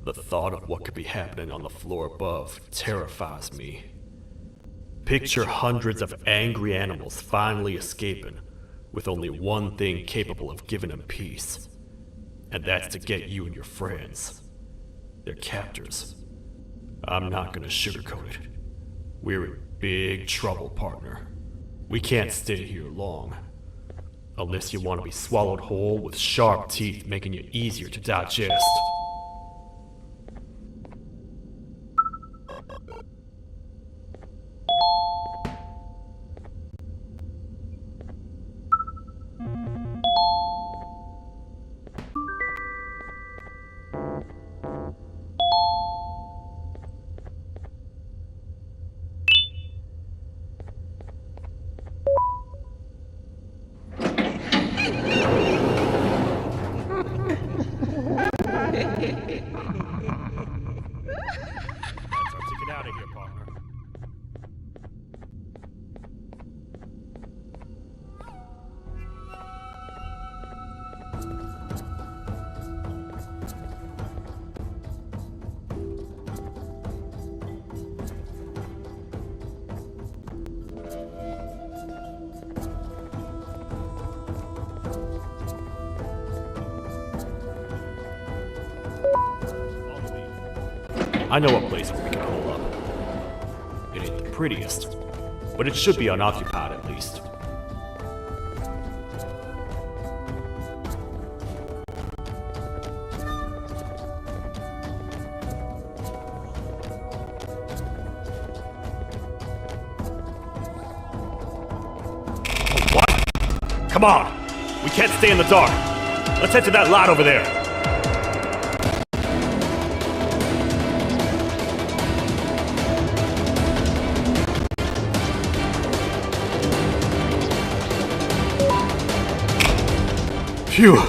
The thought of what could be happening on the floor above terrifies me. Picture hundreds of angry animals finally escaping, with only one thing capable of giving them peace. And that's to get you and your friends. Their captors. I'm not gonna sugarcoat it. We're in big trouble, partner. We can't stay here long. Unless you want to be swallowed whole with sharp teeth making you easier to digest. Get out of here, partner. I know a place where we can hole up. It ain't the prettiest, but it should be unoccupied at least. What? Come on! We can't stay in the dark! Let's head to that lot over there! Phew!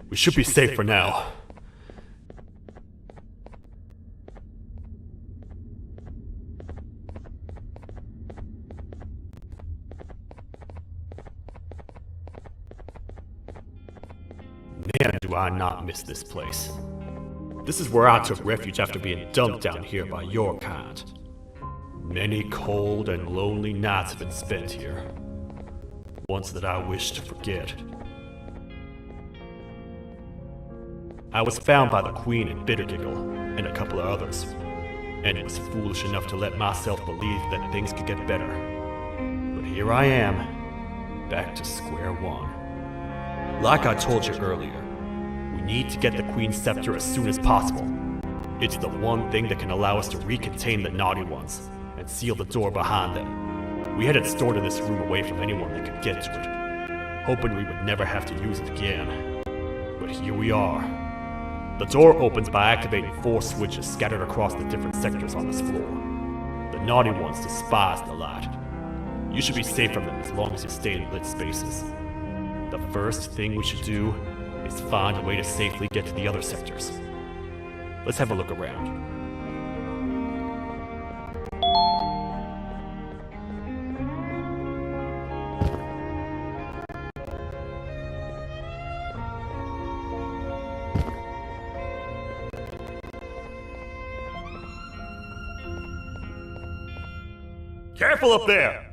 We should be safe for now. Man, do I not miss this place. This is where I took refuge after being dumped down here by your kind. Many cold and lonely nights have been spent here. Ones that I wish to forget. I was found by the Queen and Bittergiggle, and a couple of others, and was foolish enough to let myself believe that things could get better. But here I am, back to square one. Like I told you earlier, we need to get the Queen's scepter as soon as possible. It's the one thing that can allow us to recontain the naughty ones, and seal the door behind them. We had it stored in this room away from anyone that could get to it, hoping we would never have to use it again. But here we are. The door opens by activating 4 switches scattered across the different sectors on this floor. The naughty ones despise the light. You should be safe from them as long as you stay in lit spaces. The first thing we should do is find a way to safely get to the other sectors. Let's have a look around. Careful up there!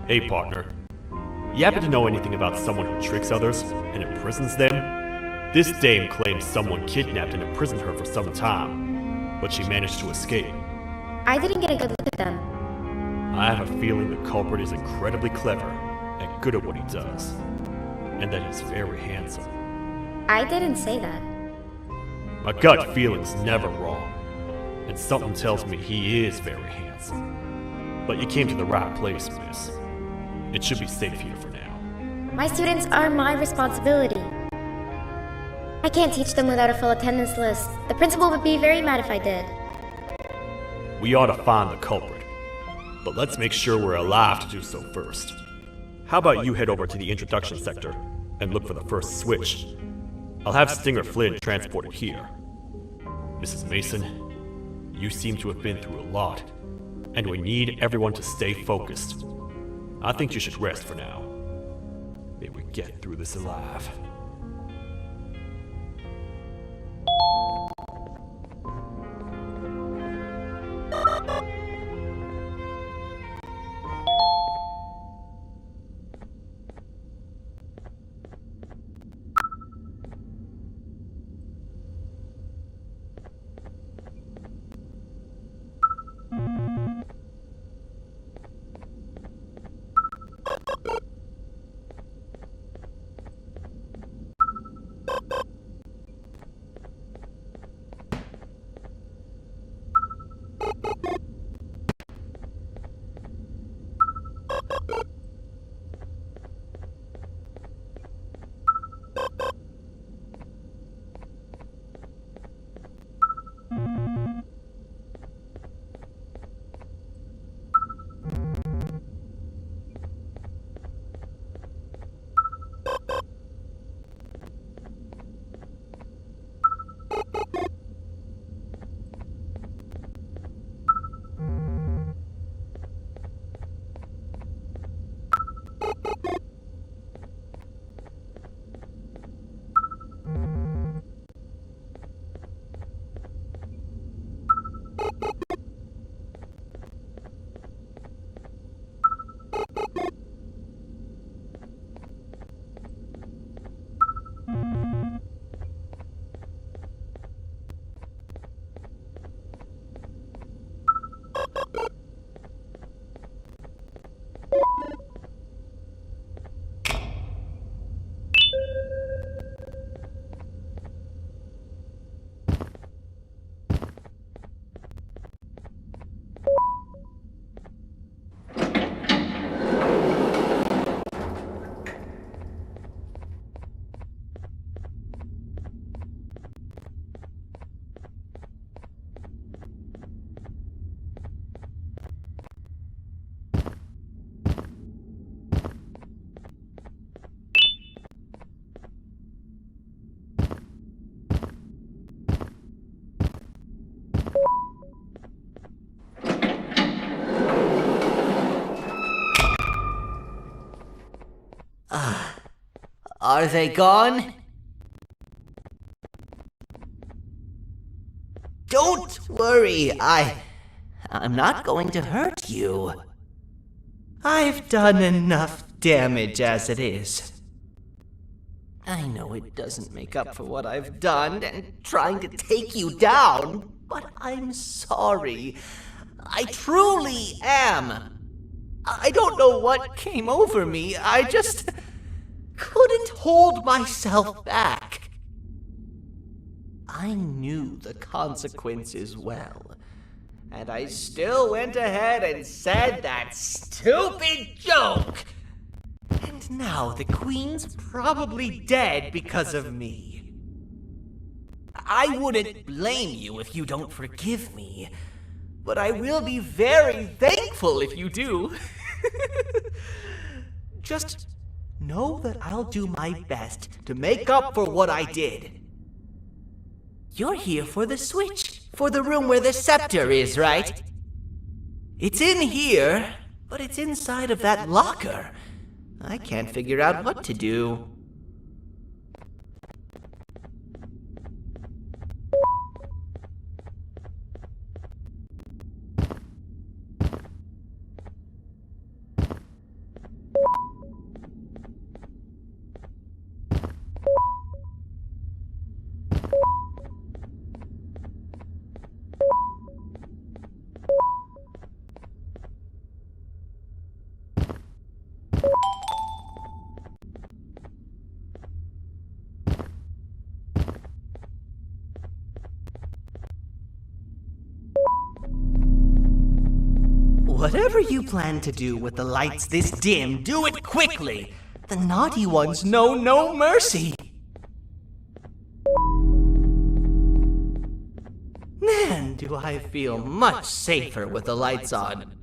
Hey, partner. You happen to know anything about someone who tricks others and imprisons them? This dame claims someone kidnapped and imprisoned her for some time, but she managed to escape. I didn't get a good look at them. I have a feeling the culprit is incredibly clever and good at what he does, and that he's very handsome. I didn't say that. My gut feeling's never wrong, and something tells me he is very handsome. But you came to the right place, miss. It should be safe here for now. My students are my responsibility. I can't teach them without a full attendance list. The principal would be very mad if I did. We ought to find the culprit, but let's make sure we're alive to do so first. How about you head over to the introduction sector and look for the first switch? I'll have Stinger Flynn transported here. Mrs. Mason, you seem to have been through a lot, and we need everyone to stay focused. I think you should rest for now. May we get through this alive. Are they gone? Don't worry, I'm not going to hurt you. I've done enough damage as it is. I know it doesn't make up for what I've done and trying to take you down, but I'm sorry. I truly am. I don't know what came over me. I just couldn't hold myself back. I knew the consequences well, and I still went ahead and said that stupid joke. And now the Queen's probably dead because of me. I wouldn't blame you if you don't forgive me, but I will be very thankful if you do. Just know that I'll do my best to make up for what I did. You're here for the switch, for the room where the scepter is, right? It's in here, but it's inside of that locker. I can't figure out what to do. Whatever you plan to do with the lights this dim, do it quickly. The naughty ones know no mercy. Man, do I feel much safer with the lights on.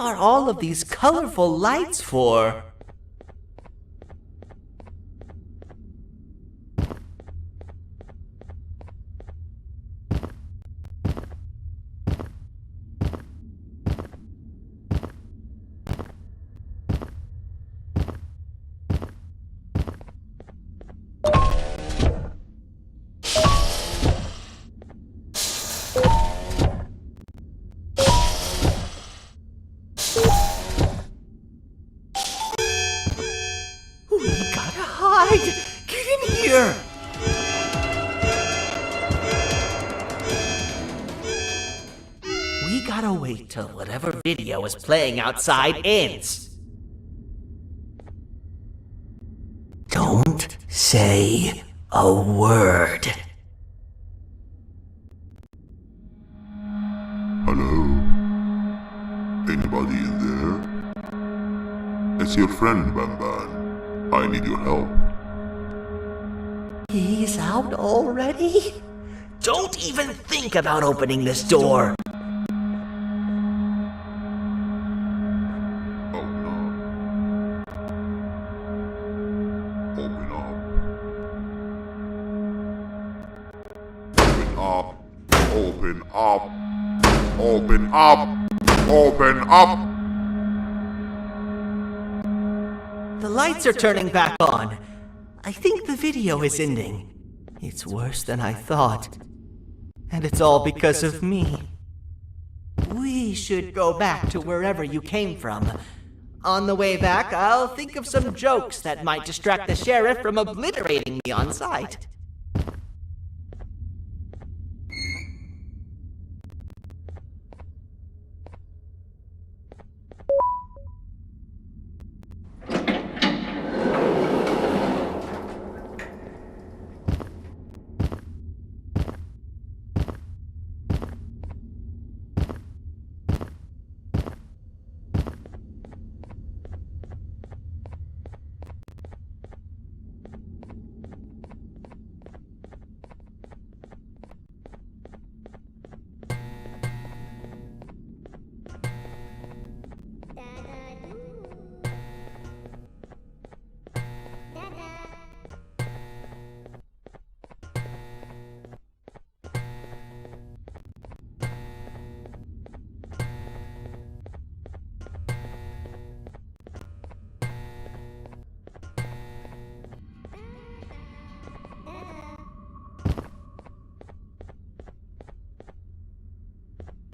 are all of these colorful lights for? Get in here! We gotta wait till whatever video is playing outside ends. Don't say a word. Hello? Anybody in there? It's your friend, Banban. I need your help. He's out already? Don't even think about opening this door. Oh no. Open up. Open up. Open up. Open up. The lights are turning back on. I think the video is ending. It's worse than I thought. And it's all because of me. We should go back to wherever you came from. On the way back, I'll think of some jokes that might distract the sheriff from obliterating me on sight.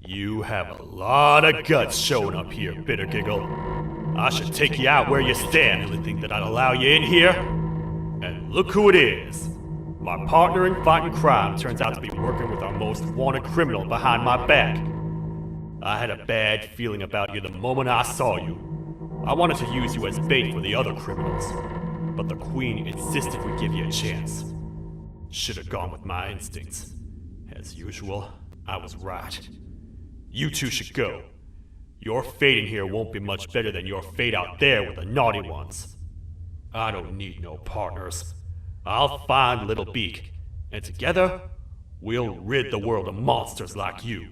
You have a lot of guts showing up here, Bitter Giggle. I should take you out where you stand. Really think that I'd allow you in here? And look who it is. My partner in fighting crime turns out to be working with our most wanted criminal behind my back. I had a bad feeling about you the moment I saw you. I wanted to use you as bait for the other criminals, but the Queen insisted we give you a chance. Should have gone with my instincts. As usual, I was right. You two should go. Your fate in here won't be much better than your fate out there with the naughty ones. I don't need no partners. I'll find Little Beak, and together, we'll rid the world of monsters like you.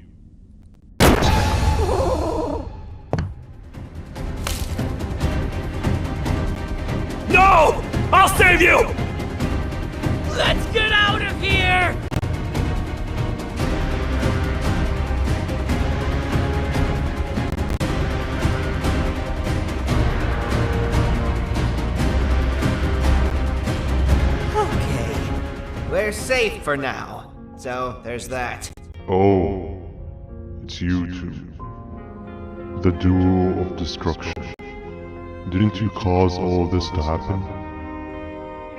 No! I'll save you! Let's get out of here! We're safe for now, so there's that. Oh, it's you two. The duo of destruction. Didn't you cause all of this to happen?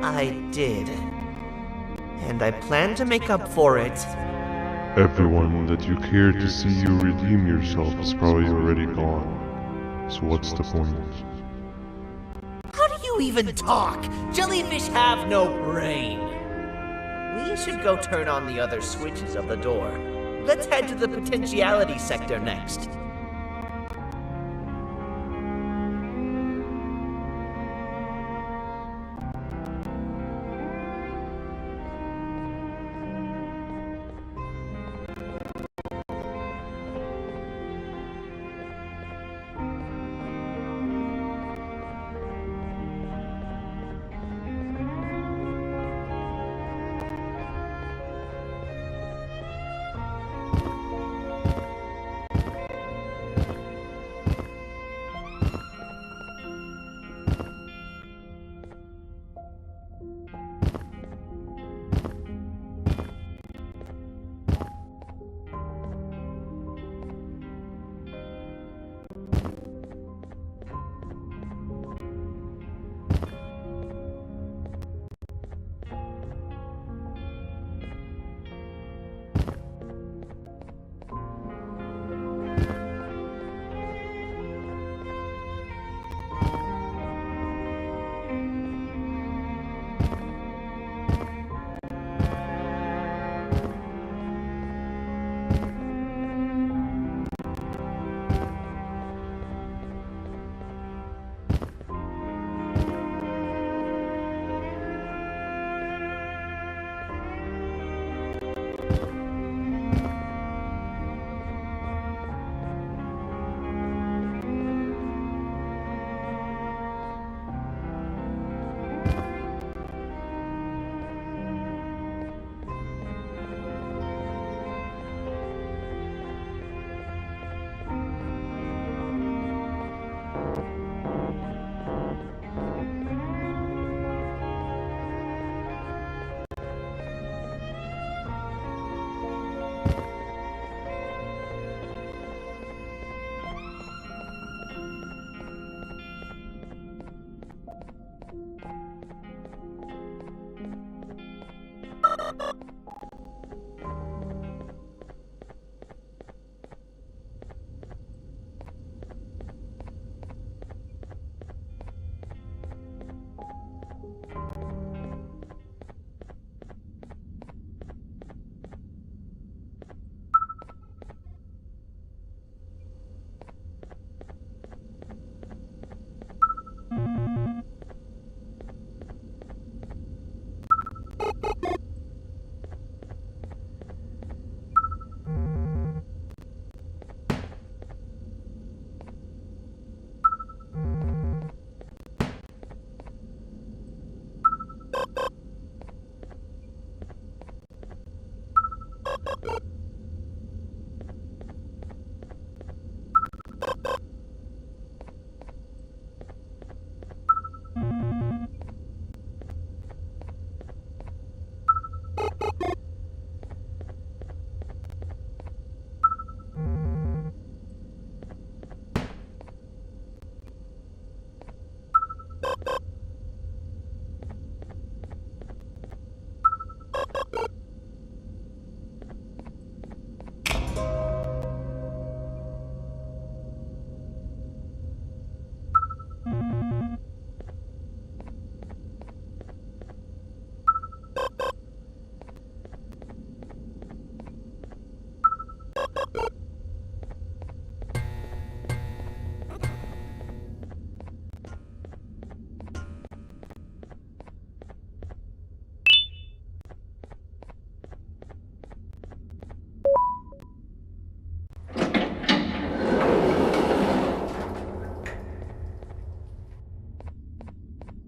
I did. And I plan to make up for it. Everyone that you cared to see you redeem yourself is probably already gone. So what's the point? How do you even talk? Jellyfish have no brain. We should go turn on the other switches of the door. Let's head to the potentiality sector next.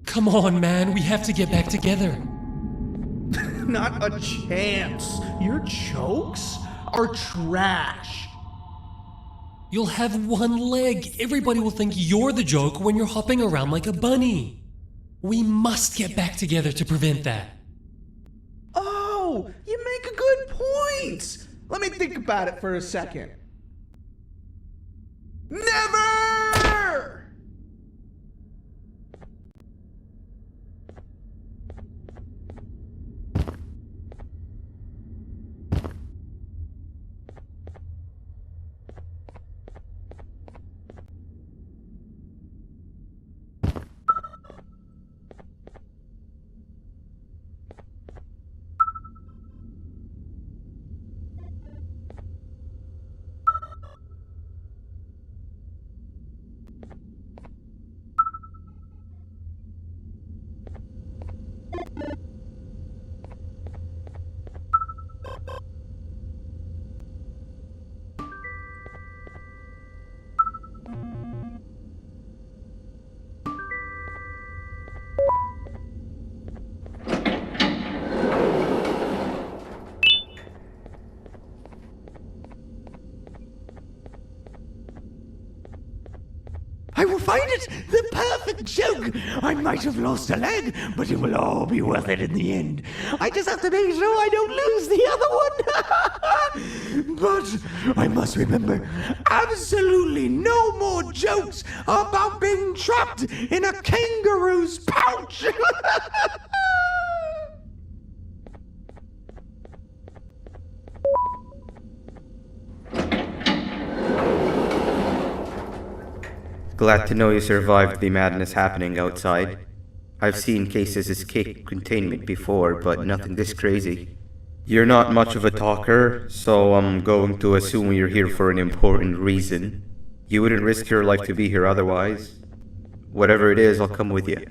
Come on, man, we have to get back together. Not a chance. Your jokes are trash. You'll have one leg. Everybody will think you're the joke when you're hopping around like a bunny. We must get back together to prevent that. Oh, you make a good point. Let me think about it for a second. Never! I will find it! The perfect joke! I might have lost a leg, but it will all be worth it in the end. I just have to make sure I don't lose the other one! But I must remember, absolutely no more jokes about being trapped in a kangaroo's pouch! Glad to know you survived the madness happening outside. I've seen cases escape containment before, but nothing this crazy. You're not much of a talker, so I'm going to assume you're here for an important reason. You wouldn't risk your life to be here otherwise. Whatever it is, I'll come with you.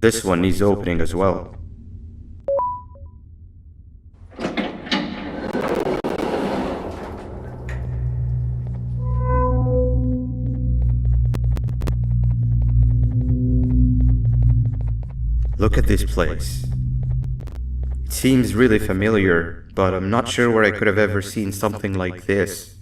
This one needs opening as well. Look at this place. It seems really familiar, but I'm not sure where I could have ever seen something like this.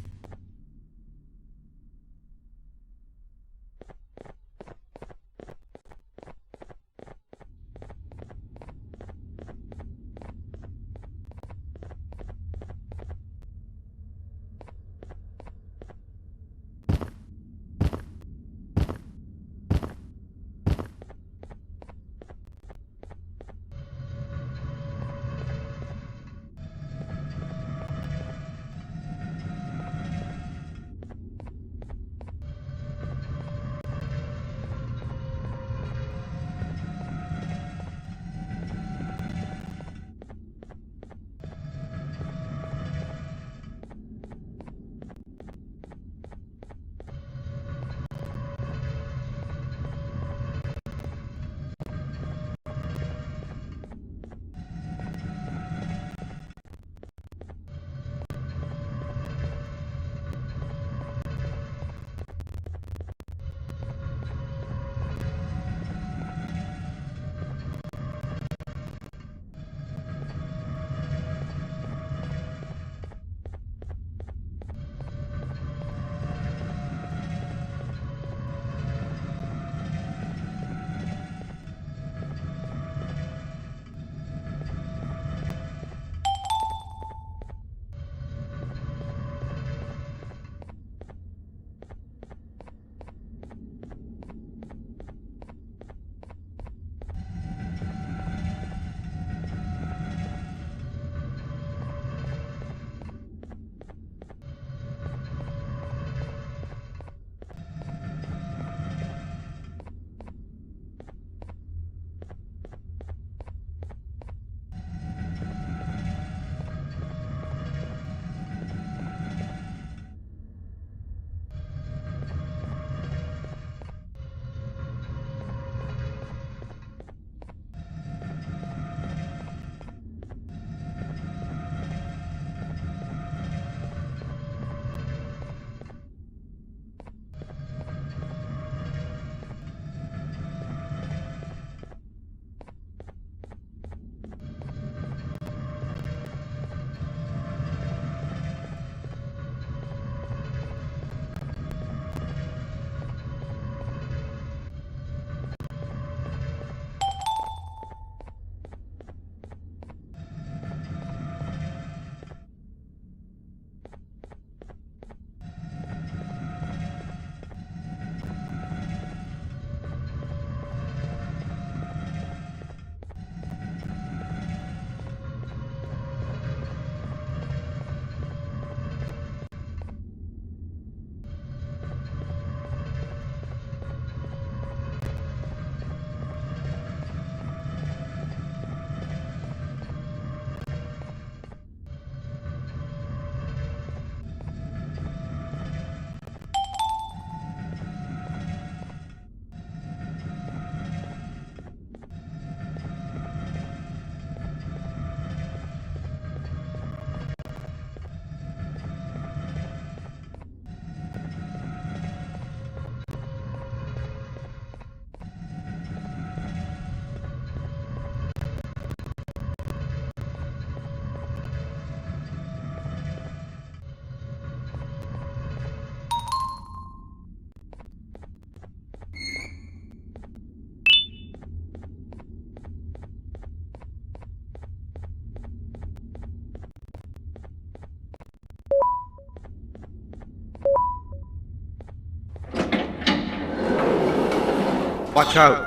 Watch out!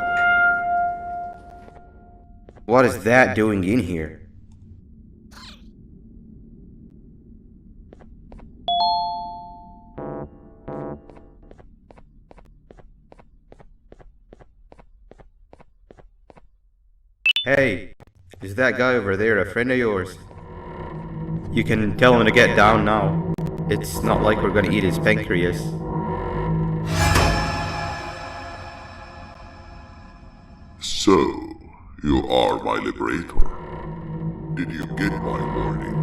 What is that doing in here? Hey, is that guy over there a friend of yours? You can tell him to get down now. It's not like we're gonna eat his pancreas. So, You are my liberator. Did you get my warning?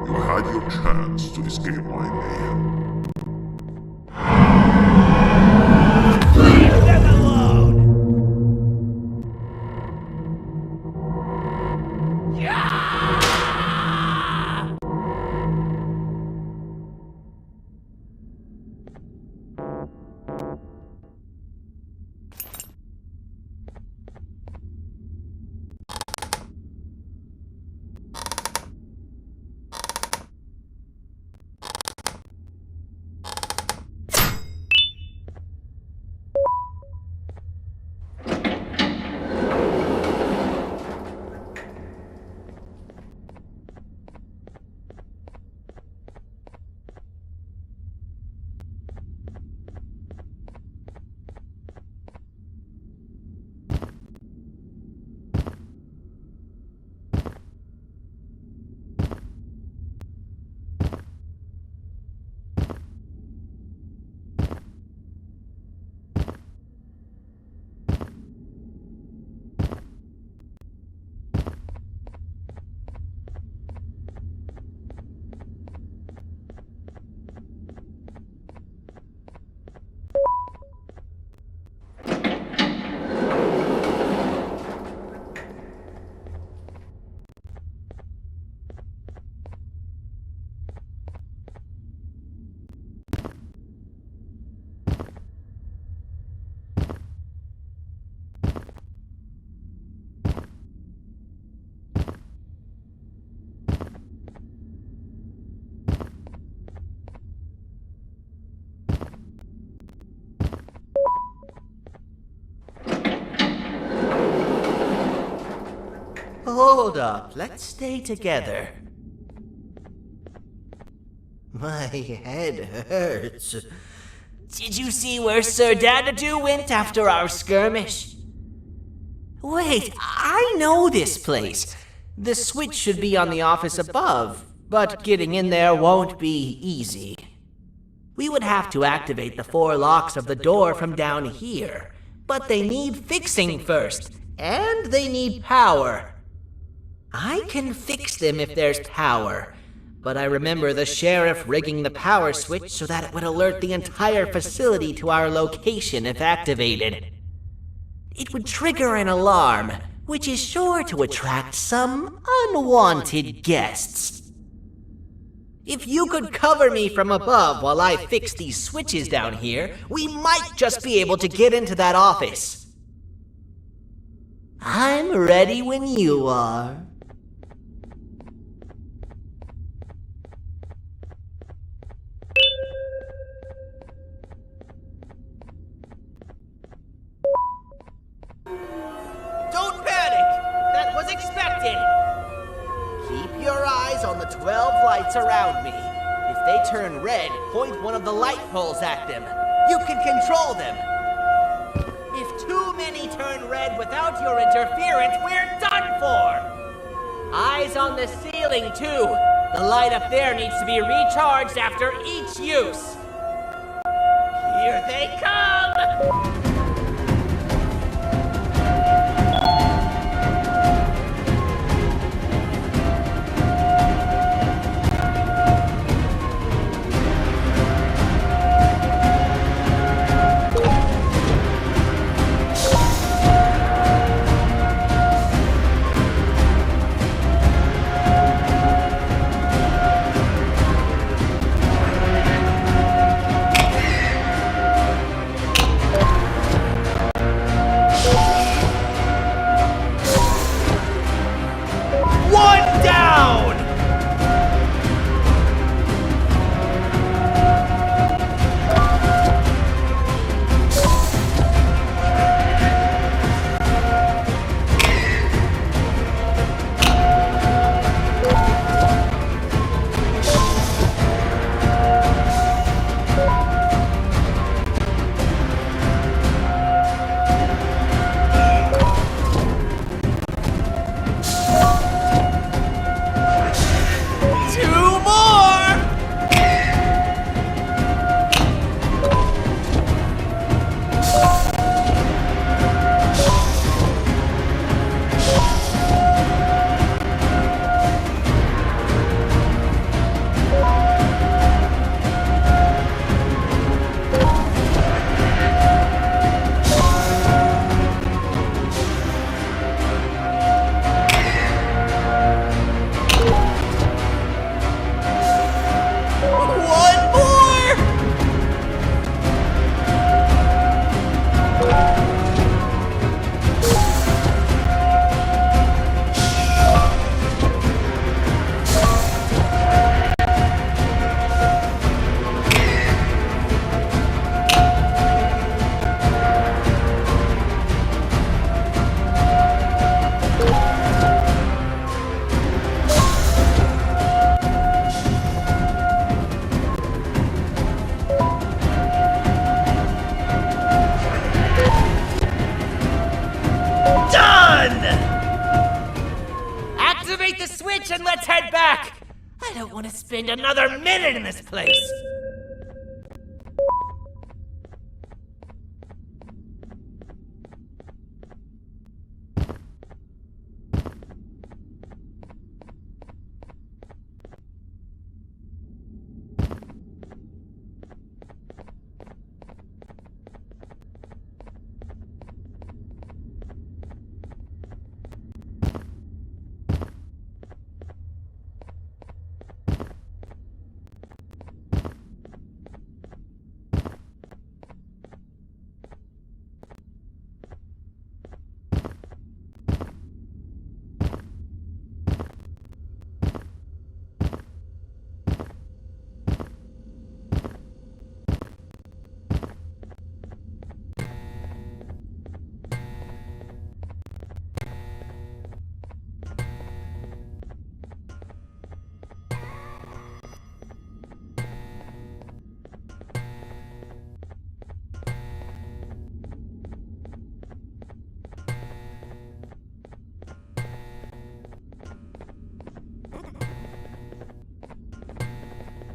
You had your chance to escape my mayhem. Leave them alone! Hold up, let's stay together. My head hurts. Did you see where Sir Dadadoo went after our skirmish? Wait, I know this place. The switch should be on the office above, but getting in there won't be easy. We would have to activate the 4 locks of the door from down here, but they need fixing first, and they need power. I can fix them if there's power, but I remember the sheriff rigging the power switch so that it would alert the entire facility to our location if activated. It would trigger an alarm, which is sure to attract some unwanted guests. If you could cover me from above while I fix these switches down here, we might just be able to get into that office. I'm ready when you are. Don't panic! That was expected! Keep your eyes on the 12 lights around me. If they turn red, point one of the light poles at them. You can control them. If too many turn red without your interference, we're done for! Eyes on the ceiling, too! The light up there needs to be recharged after each use! Here they come! want to spend another minute in this place.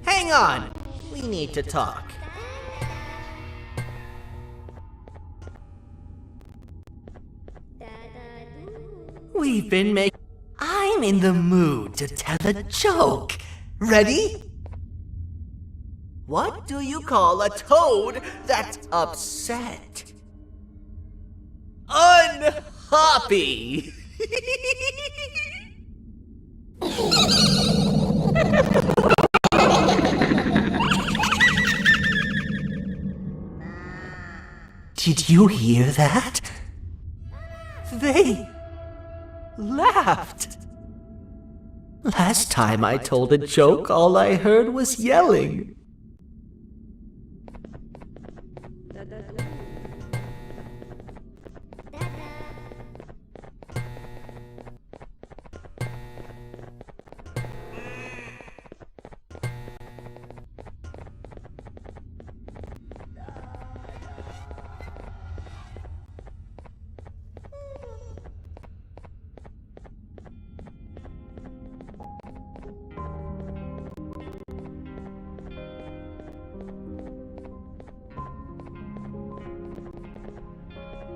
Hang on! We need to talk. We've been making... I'm in the mood to tell a joke. Ready? What do you call a toad that's upset? Unhappy! Did you hear that? They laughed. Last time I told a joke, all I heard was yelling.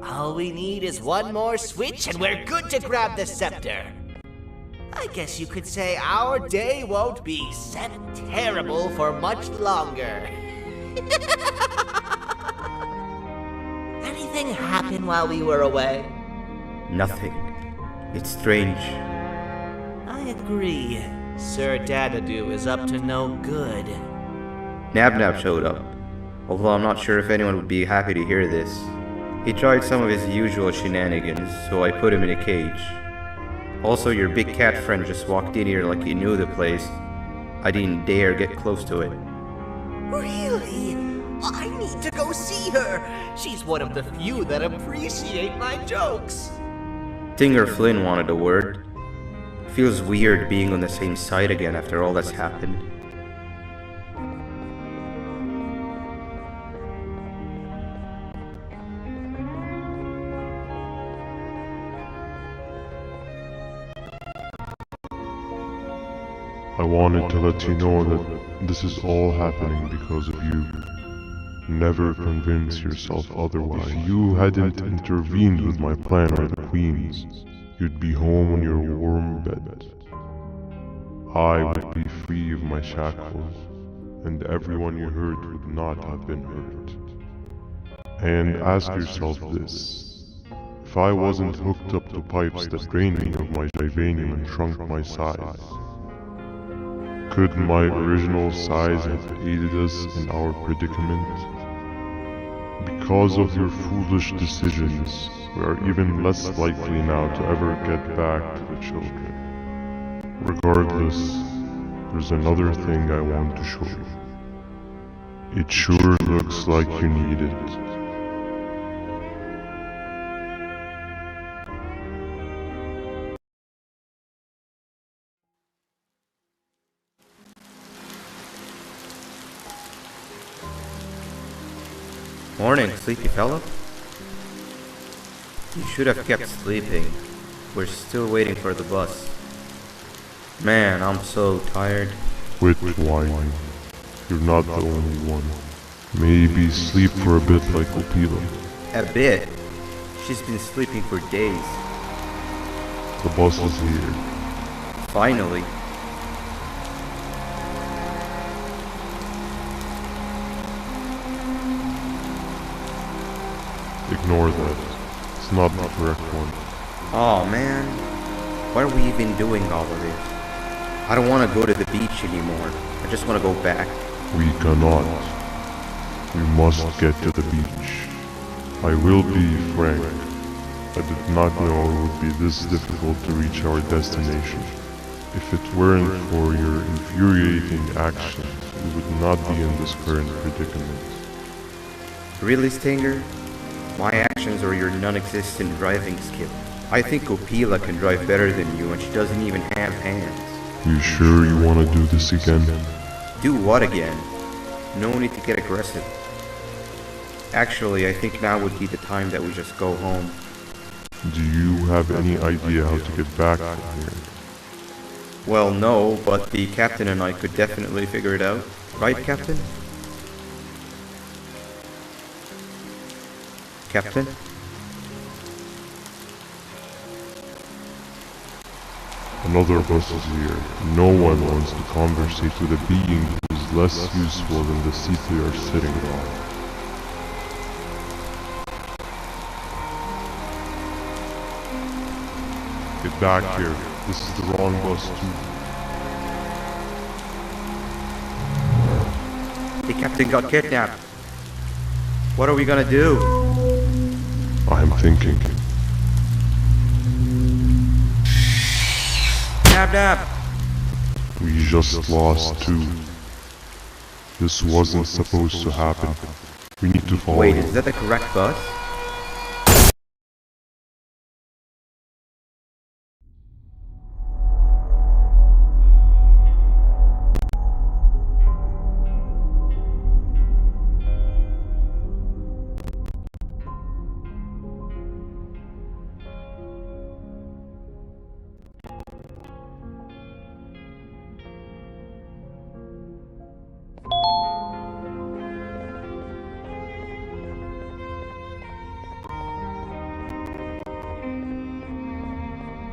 All we need is one more switch and we're good to grab the scepter. I guess you could say our day won't be terrible for much longer. Anything happen while we were away? Nothing. It's strange. I agree. Sir Dadadoo is up to no good. Nab showed up, although I'm not sure if anyone would be happy to hear this. He tried some of his usual shenanigans, so I put him in a cage. Also, your big cat friend just walked in here like he knew the place. I didn't dare get close to it. Really? I need to go see her. She's one of the few that appreciate my jokes. Stinger Flynn wanted a word. Feels weird being on the same side again after all that's happened. I wanted to let you know that this is all happening because of you. Never convince yourself otherwise. If you hadn't intervened with my plan or the Queen's, you'd be home on your warm bed. I would be free of my shackles, and everyone you hurt would not have been hurt. And ask yourself this: if I wasn't hooked up to pipes that drained me of my Givanium and shrunk my size, could my original size have aided us in our predicament? Because of your foolish decisions, we are even less likely now to ever get back to the children. Regardless, there's another thing I want to show you. It sure looks like you need it. Morning, sleepy fellow. You should have kept sleeping. We're still waiting for the bus. Man, I'm so tired. Quit whining. You're not the only one. Maybe sleep for a bit like Opila. A bit? She's been sleeping for days. The bus is here. Finally. Ignore that. It's not the correct one. Oh man. What are we even doing all of this? I don't want to go to the beach anymore. I just want to go back. We cannot. We must get to the beach. I will be frank. I did not know it would be this difficult to reach our destination. If it weren't for your infuriating actions, we would not be in this current predicament. Really, Stinger? My actions are your non-existent driving skill. I think Opila can drive better than you and she doesn't even have hands. You sure you want to do this again? Do what again? No need to get aggressive. Actually, I think now would be the time that we just go home. Do you have any idea how to get back from here? Well, no, but the captain and I could definitely figure it out. Right, Captain? Captain? Another bus is here. No one wants to conversate with a being who is less useful than the seat they are sitting on. Get back here. This is the wrong bus too. The captain got kidnapped. What are we gonna do? I'm thinking. Dab dab! We just lost two. This wasn't supposed to happen. We need to follow. Wait, is that the correct bus?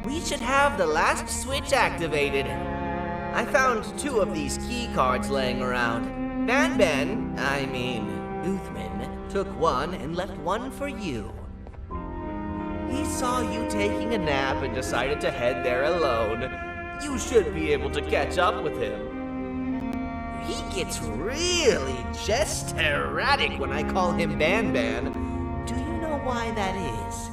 We should have the last switch activated. I found 2 of these key cards laying around. Banban, I mean, Uthman, took one and left one for you. He saw you taking a nap and decided to head there alone. You should be able to catch up with him. He gets really just erratic when I call him Banban. Do you know why that is?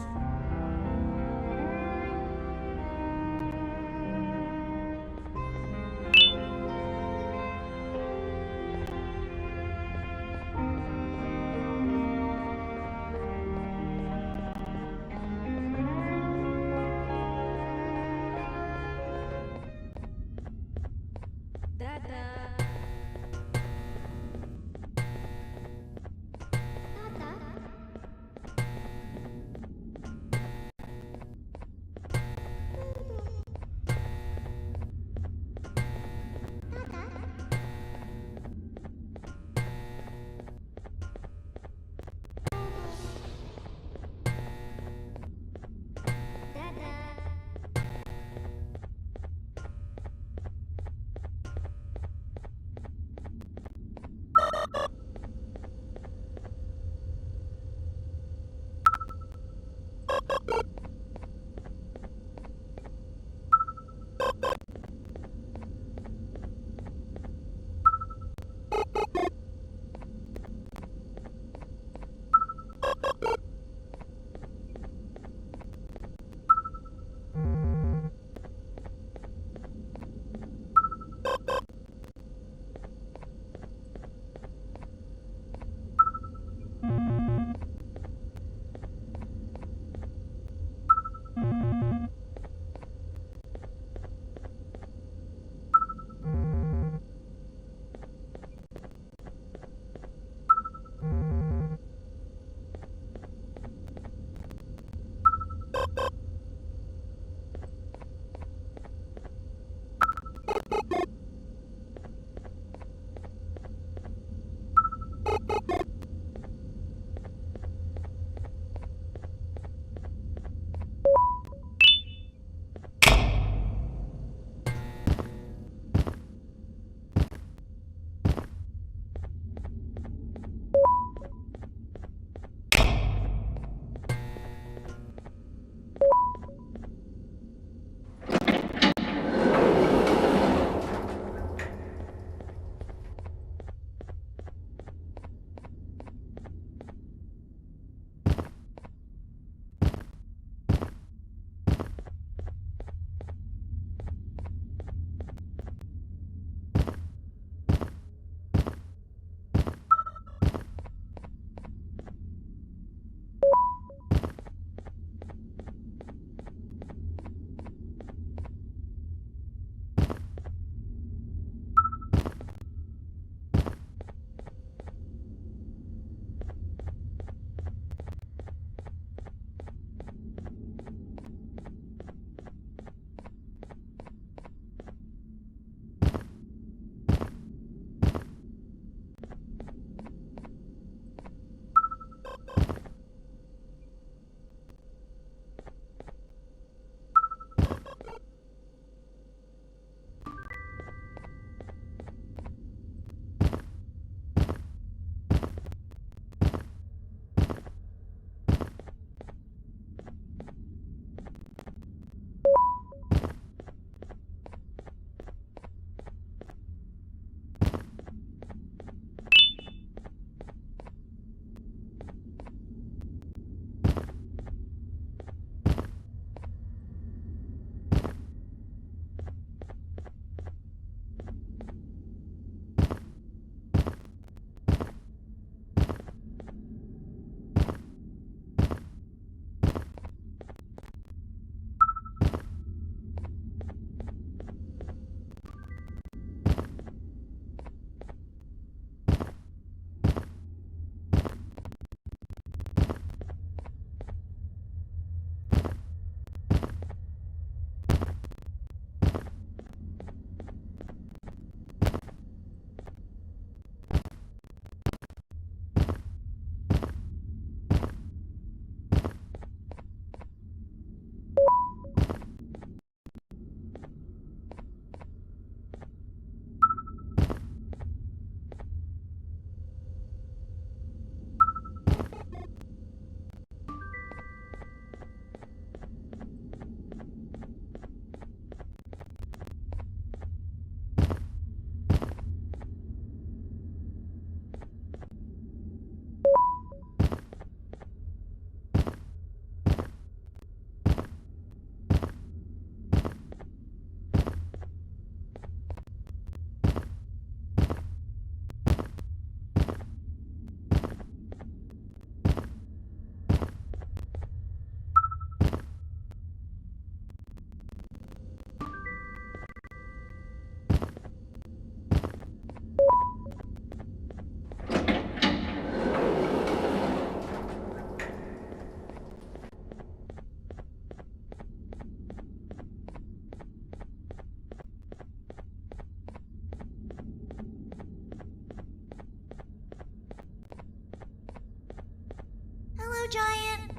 giant.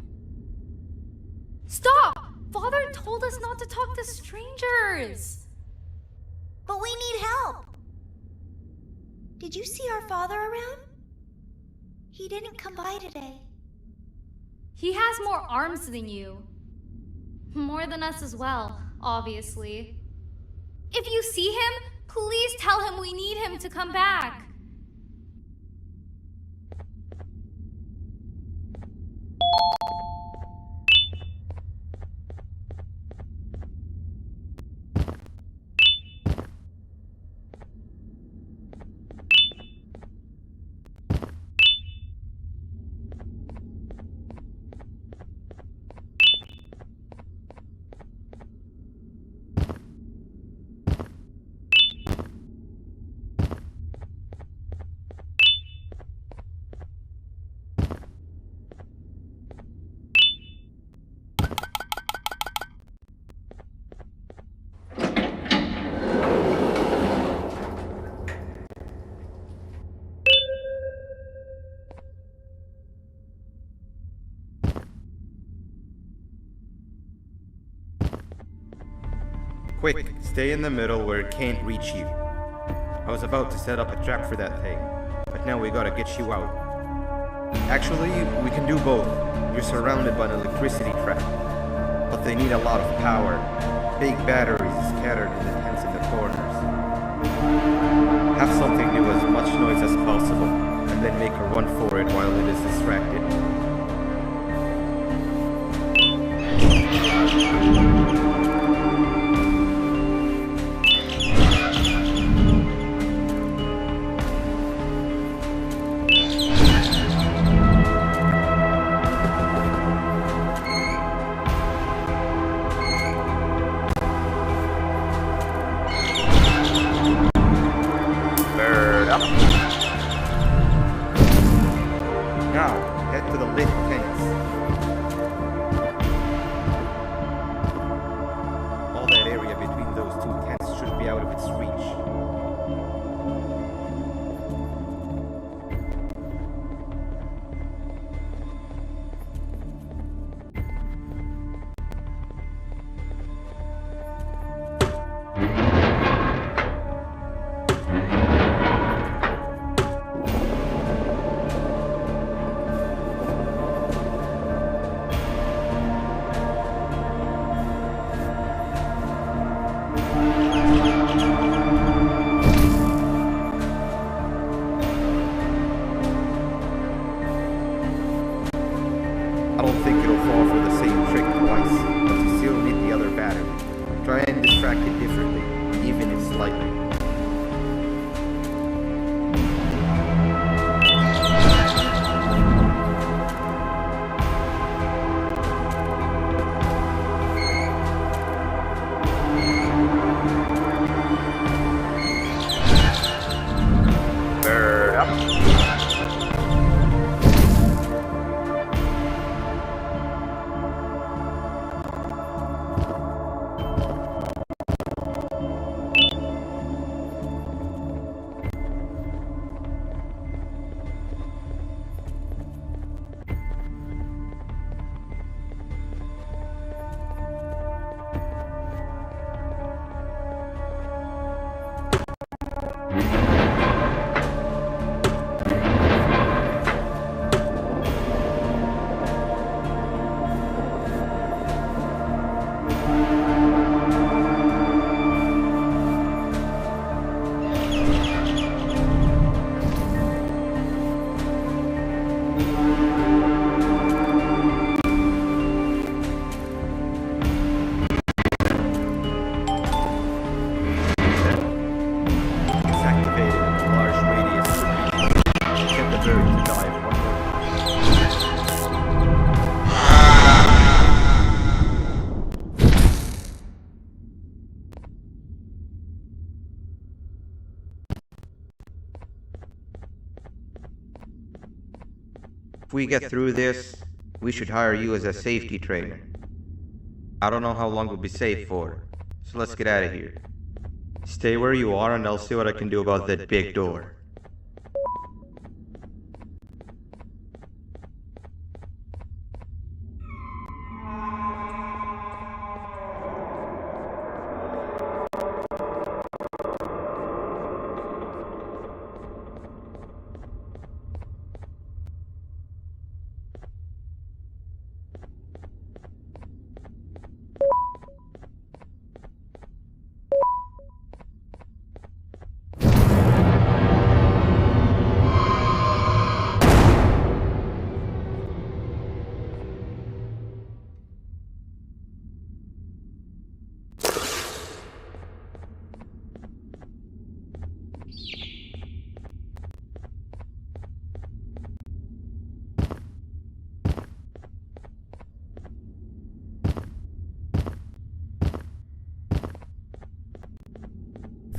Stop! Father told us not to talk to strangers. But we need help. Did you see our father around? He didn't come by today. He has more arms than you. More than us as well, obviously. If you see him, please tell him we need him to come back. Quick, stay in the middle where it can't reach you. I was about to set up a trap for that thing, but now we gotta get you out. Actually, we can do both. You're surrounded by an electricity trap, but they need a lot of power. Big batteries scattered in the tents in the corners. Have something do as much noise as possible, and then make her run for it while it is distracted. Now, head to the lit tents. All that area between those two tents should be out of its reach. I don't think it'll fall for the same trick twice, but you still need the other battery. Try and distract it differently, even if slightly. Bird up. If we get through this, we should hire you as a safety trainer. I don't know how long we'll be safe for, so let's get out of here. Stay where you are and I'll see what I can do about that big door.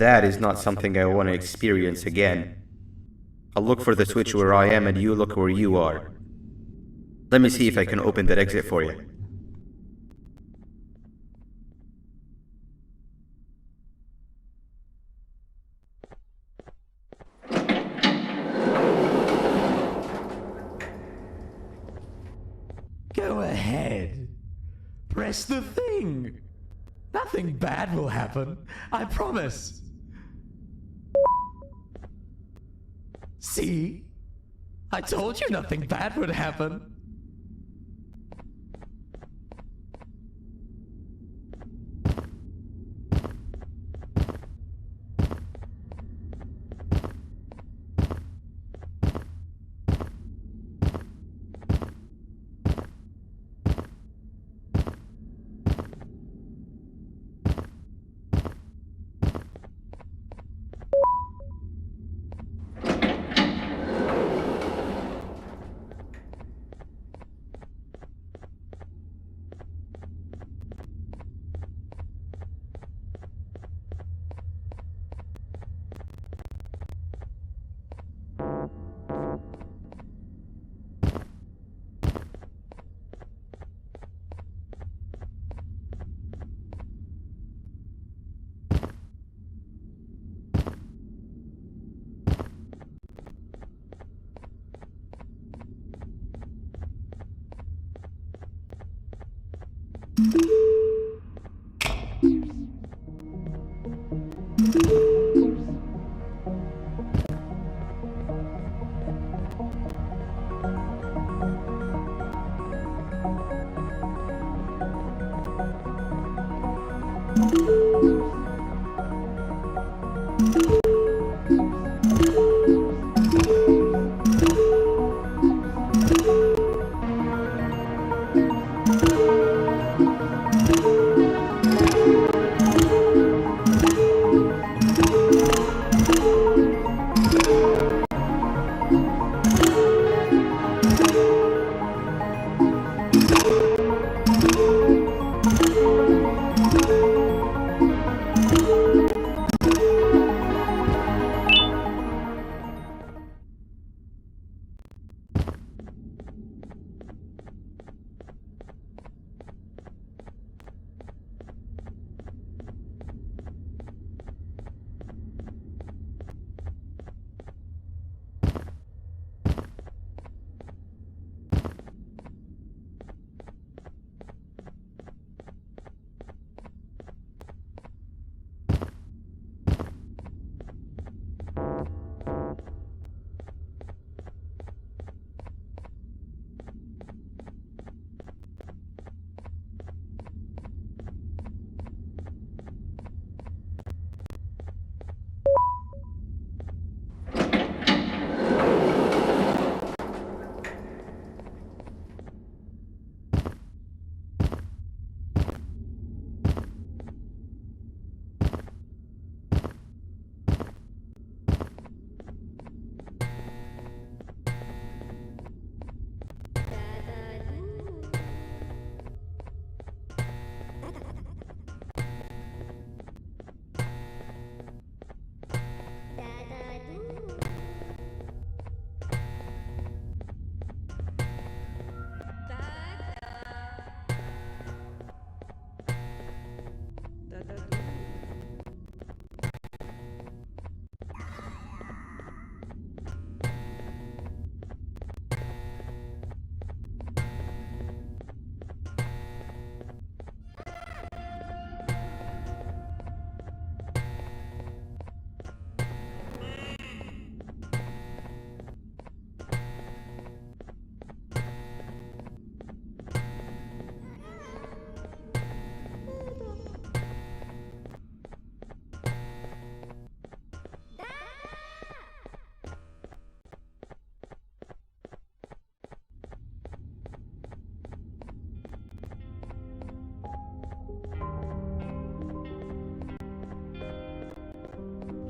that is not something I want to experience again. I'll look for the switch where I am and you look where you are. Let me see if I can open that exit for you. Go ahead. Press the thing. Nothing bad will happen. I promise. See? I told you nothing bad would happen.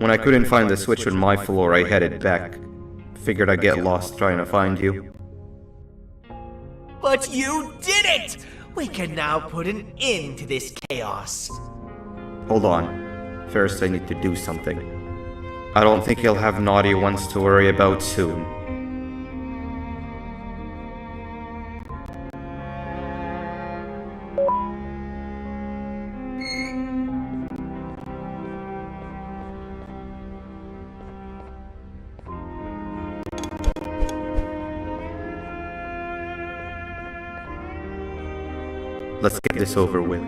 When I couldn't find the switch on my floor, I headed back. Figured I'd get lost trying to find you. But you did it! We can now put an end to this chaos. Hold on. First, I need to do something. I don't think he'll have naughty ones to worry about soon. Let's get this over with.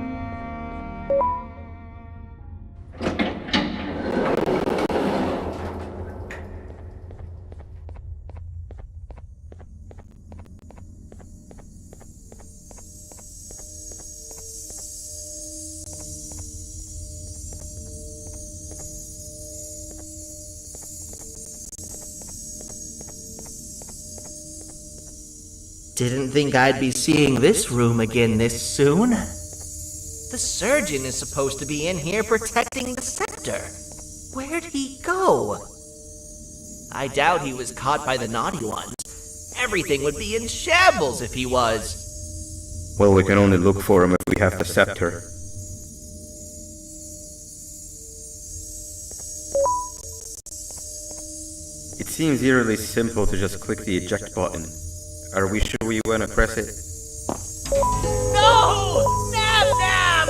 Didn't think I'd be seeing this room again this soon. The surgeon is supposed to be in here protecting the scepter. Where'd he go? I doubt he was caught by the naughty ones. Everything would be in shambles if he was. Well, we can only look for him if we have the scepter. It seems eerily simple to just click the eject button. Are we sure we want to press it? No! Nab Nab!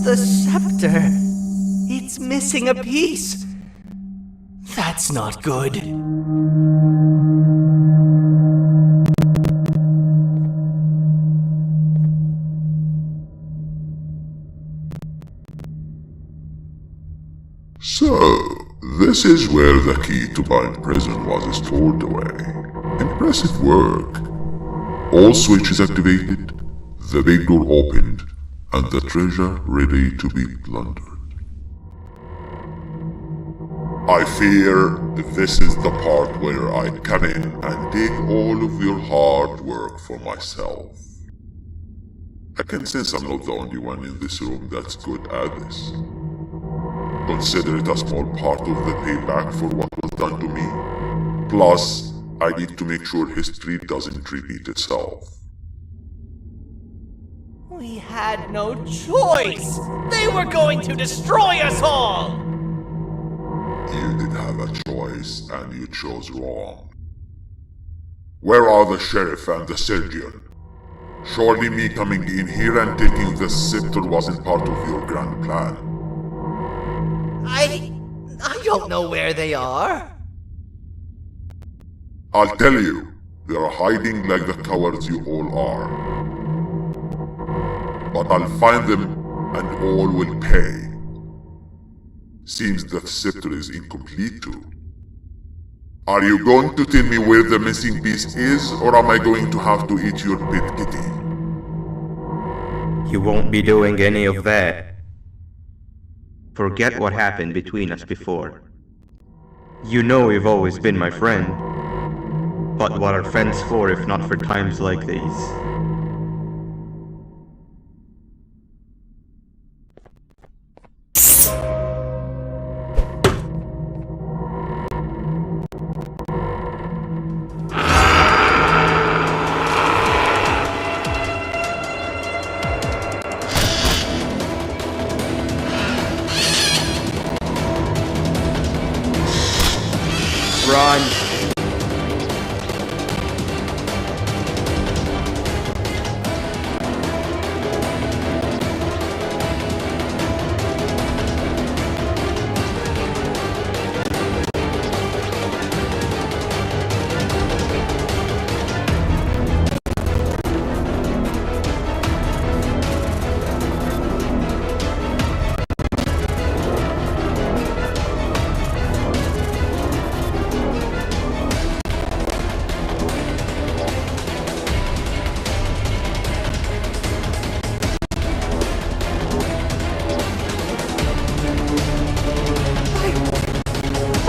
The scepter. It's missing a piece. That's not good. So, this is where the key to Bind Prison was stored away. Impressive work. All switches activated, the big door opened, and the treasure ready to be plundered. I fear this is the part where I come in and take all of your hard work for myself. I can sense I'm not the only one in this room that's good at this. Consider it a small part of the payback for what was done to me. Plus, I need to make sure history doesn't repeat itself. We had no choice! They were going to destroy us all! You did have a choice, and you chose wrong. Where are the sheriff and the surgeon? Surely me coming in here and taking the scepter wasn't part of your grand plan. I don't know where they are. I'll tell you, they're hiding like the cowards you all are. But I'll find them, and all will pay. Seems the scepter is incomplete too. Are you going to tell me where the missing piece is, or am I going to have to eat your pet kitty? You won't be doing any of that. Forget what happened between us before. You know you've always been my friend. But what are friends for if not for times like these? Run!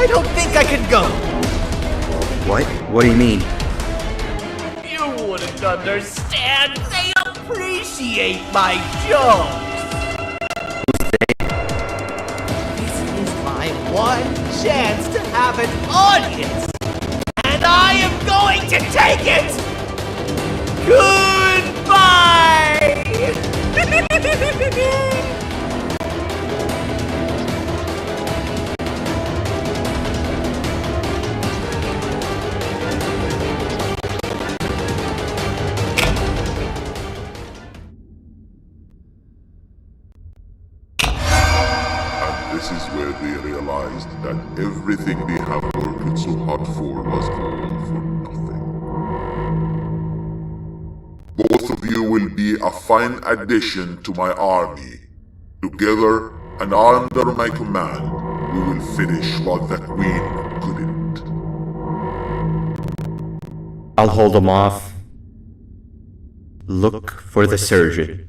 I don't think I can go. What? What do you mean? You wouldn't understand. They appreciate my jokes. This is my one chance to have an audience, and I am going to take it. Goodbye. This is where they realized that everything they have worked so hard for was all for nothing. Both of you will be a fine addition to my army. Together and under my command, we will finish what the Queen couldn't. I'll hold them off. Look for the surgeon.